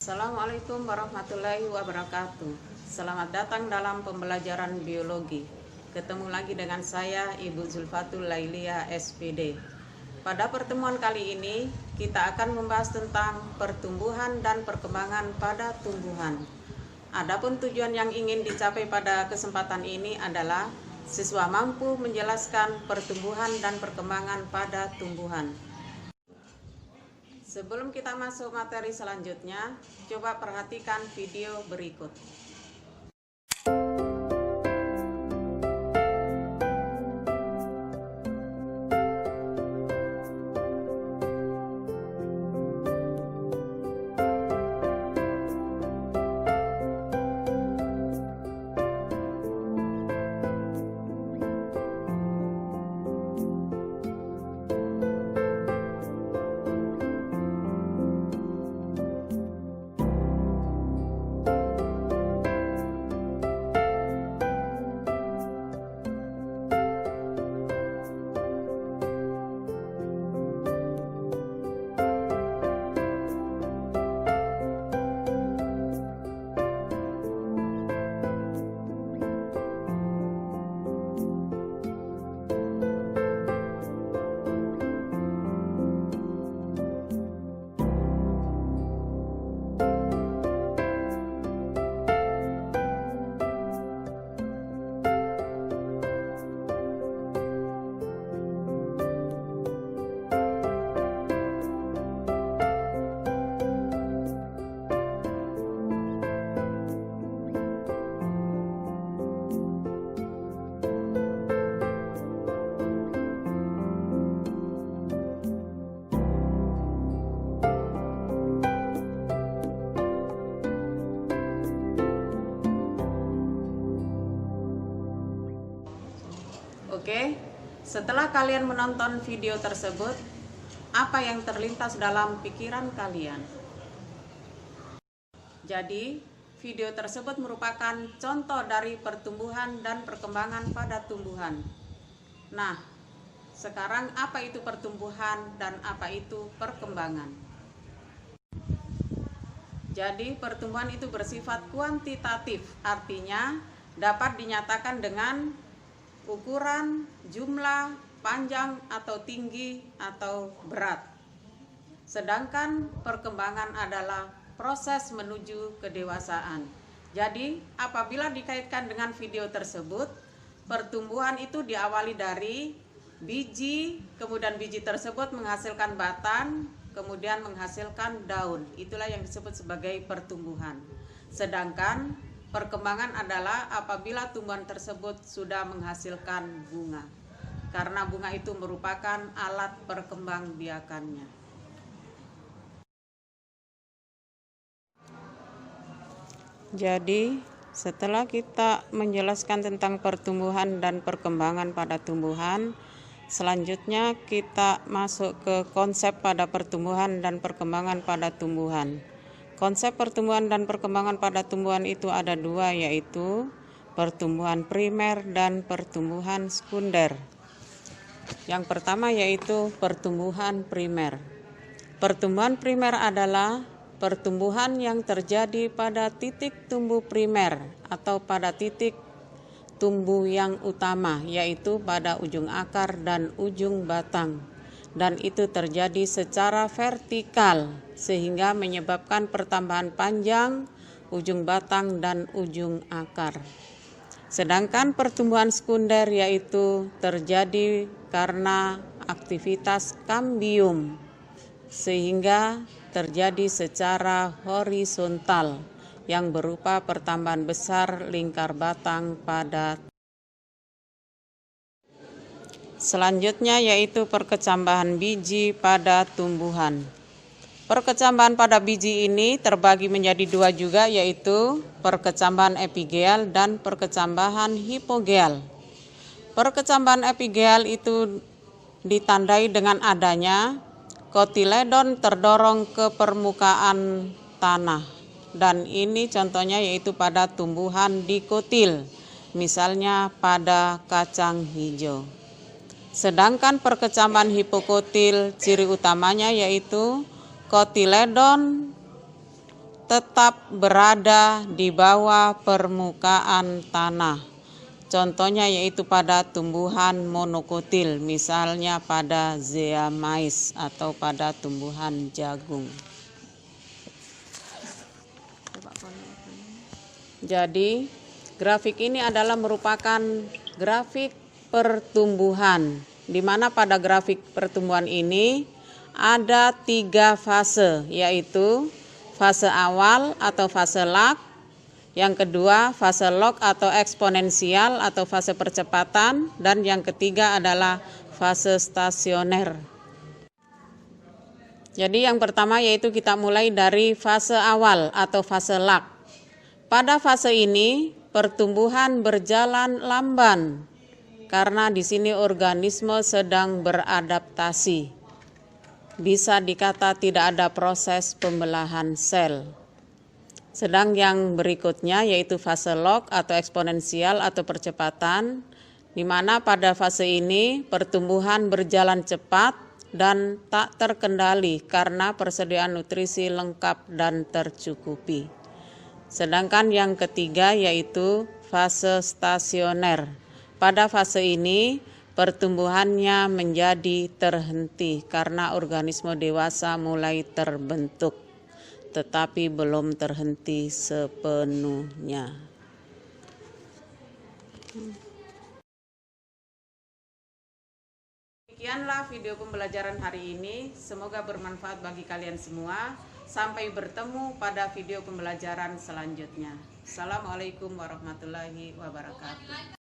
Assalamualaikum warahmatullahi wabarakatuh. Selamat datang dalam pembelajaran biologi. Ketemu lagi dengan saya Ibu Zulfatul Lailia SPD. Pada pertemuan kali ini kita akan membahas tentang pertumbuhan dan perkembangan pada tumbuhan. Adapun tujuan yang ingin dicapai pada kesempatan ini adalah siswa mampu menjelaskan pertumbuhan dan perkembangan pada tumbuhan. Sebelum kita masuk materi selanjutnya, coba perhatikan video berikut. Oke, setelah kalian menonton video tersebut, apa yang terlintas dalam pikiran kalian? Jadi, video tersebut merupakan contoh dari pertumbuhan dan perkembangan pada tumbuhan. Nah, sekarang apa itu pertumbuhan dan apa itu perkembangan? Jadi, pertumbuhan itu bersifat kuantitatif, artinya dapat dinyatakan dengan ukuran, jumlah, panjang atau tinggi atau berat. Sedangkan perkembangan adalah proses menuju kedewasaan. Jadi, apabila dikaitkan dengan video tersebut, pertumbuhan itu diawali dari biji, kemudian biji tersebut menghasilkan batang, kemudian menghasilkan daun. Itulah yang disebut sebagai pertumbuhan. Sedangkan perkembangan adalah apabila tumbuhan tersebut sudah menghasilkan bunga, karena bunga itu merupakan alat perkembangbiakannya. Jadi, setelah kita menjelaskan tentang pertumbuhan dan perkembangan pada tumbuhan, selanjutnya kita masuk ke konsep pada pertumbuhan dan perkembangan pada tumbuhan. Konsep pertumbuhan dan perkembangan pada tumbuhan itu ada dua, yaitu pertumbuhan primer dan pertumbuhan sekunder. Yang pertama yaitu pertumbuhan primer. Pertumbuhan primer adalah pertumbuhan yang terjadi pada titik tumbuh primer atau pada titik tumbuh yang utama, yaitu pada ujung akar dan ujung batang. Dan itu terjadi secara vertikal sehingga menyebabkan pertambahan panjang ujung batang dan ujung akar. Sedangkan pertumbuhan sekunder yaitu terjadi karena aktivitas kambium sehingga terjadi secara horizontal yang berupa pertambahan besar lingkar batang pada. Selanjutnya yaitu perkecambahan biji pada tumbuhan. Perkecambahan pada biji ini terbagi menjadi dua juga, yaitu perkecambahan epigeal dan perkecambahan hipogeal. Perkecambahan epigeal itu ditandai dengan adanya kotiledon terdorong ke permukaan tanah. Dan ini contohnya yaitu pada tumbuhan dikotil, misalnya pada kacang hijau. Sedangkan perkecambahan hipokotil ciri utamanya yaitu kotiledon tetap berada di bawah permukaan tanah. Contohnya yaitu pada tumbuhan monokotil, misalnya pada zea mais atau pada tumbuhan jagung. Jadi, grafik ini adalah merupakan grafik pertumbuhan, di mana pada grafik pertumbuhan ini ada 3 fase, yaitu fase awal atau fase lag, yang kedua fase log atau eksponensial atau fase percepatan, dan yang ketiga adalah fase stasioner. Jadi yang pertama yaitu kita mulai dari fase awal atau fase lag. Pada fase ini pertumbuhan berjalan lamban karena di sini organisme sedang beradaptasi. Bisa dikata tidak ada proses pembelahan sel. Sedang yang berikutnya yaitu fase log atau eksponensial atau percepatan, di mana pada fase ini pertumbuhan berjalan cepat dan tak terkendali karena persediaan nutrisi lengkap dan tercukupi. Sedangkan yang ketiga yaitu fase stasioner. Pada fase ini pertumbuhannya menjadi terhenti karena organisme dewasa mulai terbentuk, tetapi belum terhenti sepenuhnya. Demikianlah video pembelajaran hari ini. Semoga bermanfaat bagi kalian semua. Sampai bertemu pada video pembelajaran selanjutnya. Assalamualaikum warahmatullahi wabarakatuh.